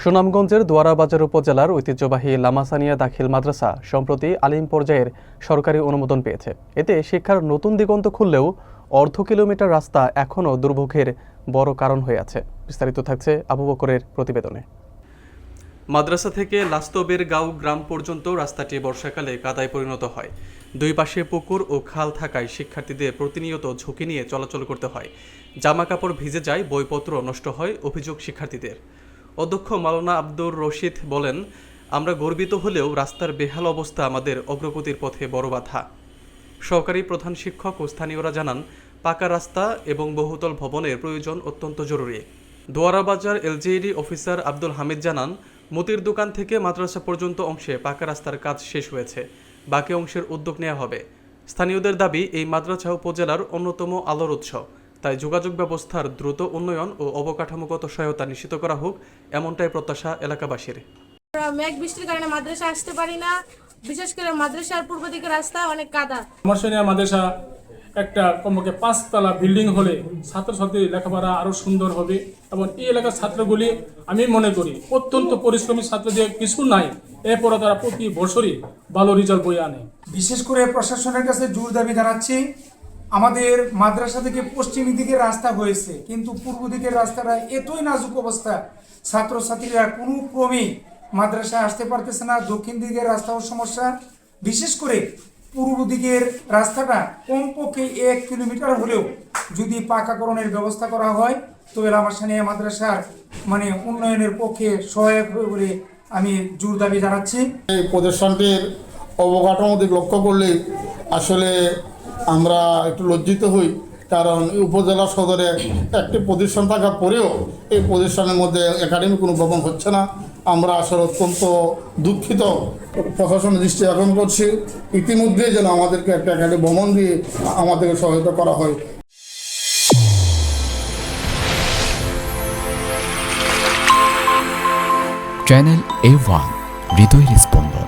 সুনামগঞ্জের দোয়ারাবাজার উপজেলার ঐতিহ্যবাহী লামাসানিয়া দাখিল মাদ্রাসা সম্প্রতি আলিম পর্যায়ের সরকারি অনুমোদন পেয়েছে। এতে শিক্ষার নতুন দিগন্ত খুললেও অর্ধ কিলোমিটার রাস্তা এখনও দুর্ভোগের বড় কারণ হয়ে আছে। বিস্তারিত থাকছে আবু বকরের প্রতিবেদনে। মাদ্রাসা থেকে লাস্তবের গাঁও গ্রাম পর্যন্ত রাস্তাটি বর্ষাকালে কাদায় পরিণত হয়। দুই পাশে পুকুর ও খাল থাকায় শিক্ষার্থীদের প্রতিনিয়ত ঝুঁকি নিয়ে চলাচল করতে হয়। জামা কাপড় ভিজে যায়, বইপত্র নষ্ট হয়। অভিযোগ শিক্ষার্থীদের। অধ্যক্ষ মাওলানা আব্দুর রশিদ বলেন, আমরা গর্বিত হলেও রাস্তার বেহাল অবস্থা আমাদের অগ্রগতির পথে বড় বাধা। সহকারী প্রধান শিক্ষক ও স্থানীয়রা জানান, পাকা রাস্তা এবং বহুতল ভবনের প্রয়োজন অত্যন্ত জরুরি। দোয়ারাবাজার এলজিইডি অফিসার আব্দুল হামিদ জানান, মুতির দোকান থেকে মাদ্রাসা পর্যন্ত অংশে পাকা রাস্তার কাজ শেষ হয়েছে, বাকি অংশের উদ্যোগ নেওয়া হবে। স্থানীয়দের দাবি, এই মাদ্রাসা উপজেলার অন্যতম আলোর উৎস, তাই যোগাযোগ ব্যবস্থার দ্রুত উন্নয়ন ও অবকাঠামোগত সহায়তা নিশ্চিত করা হোক, এমনটাই প্রত্যাশা এলাকাবাসীর। মেঘ বৃষ্টির কারণে মাদ্রাসা আসতে পারি না, বিশেষ করে মাদ্রাসার পূর্ব দিকের রাস্তা অনেক কাদা। লামাসানিয়া মাদ্রাসা একটা কমপক্ষে 5 তলা বিল্ডিং হলে ছাত্রছাত্রী লেখাপড়া আরো সুন্দর হবে এবং এই এলাকার ছাত্রগুলি আমি মনে করি অত্যন্ত পরিশ্রমী ছাত্র, যে কিছু নাই এরপরে তারা প্রতি বছরই ভালো রেজাল্ট বই আনে। বিশেষ করে প্রশাসনের কাছে জোর দাবি জানাচ্ছি, আমাদের মাদ্রাসা থেকে পশ্চিম দিকের রাস্তা হয়েছে, কিন্তু পূর্ব দিকের রাস্তাটা এতই নাজুক অবস্থা, ছাত্রছাত্রীরা কোনো ক্রমেই মাদ্রাসায় আসতে পারতেছে না। দক্ষিণ দিকের রাস্তাও সমস্যা, বিশেষ করে পূর্ব দিকের রাস্তাটা কমপক্ষে 1 কিলোমিটার হলেও যদি পাকাকরণের ব্যবস্থা করা হয় তবে লামাসানিয়া মাদ্রাসার উন্নয়নের পক্ষে সহায়ক হবে বলে আমি জোর দাবি জানাচ্ছি। এই প্রতিষ্ঠানটির অবকাঠামো দিক লক্ষ্য করলে আসলে আমরা একটু লজ্জিত হই, কারণ উপজেলা সদরে একটি প্রতিষ্ঠান থাকার পরেও এই প্রতিষ্ঠানের মধ্যে একাডেমিক কোনো ভবন হচ্ছে না। আমরা আসলে অত্যন্ত দুঃখিত। প্রশাসনের দৃষ্টি আকর্ষণ করছি, ইতিমধ্যে যেন আমাদেরকে একটা একাডেমিক ভবন দিয়ে আমাদেরকে সহায়তা করা হয়। চ্যানেল A1 হৃদয়ের স্পন্দন।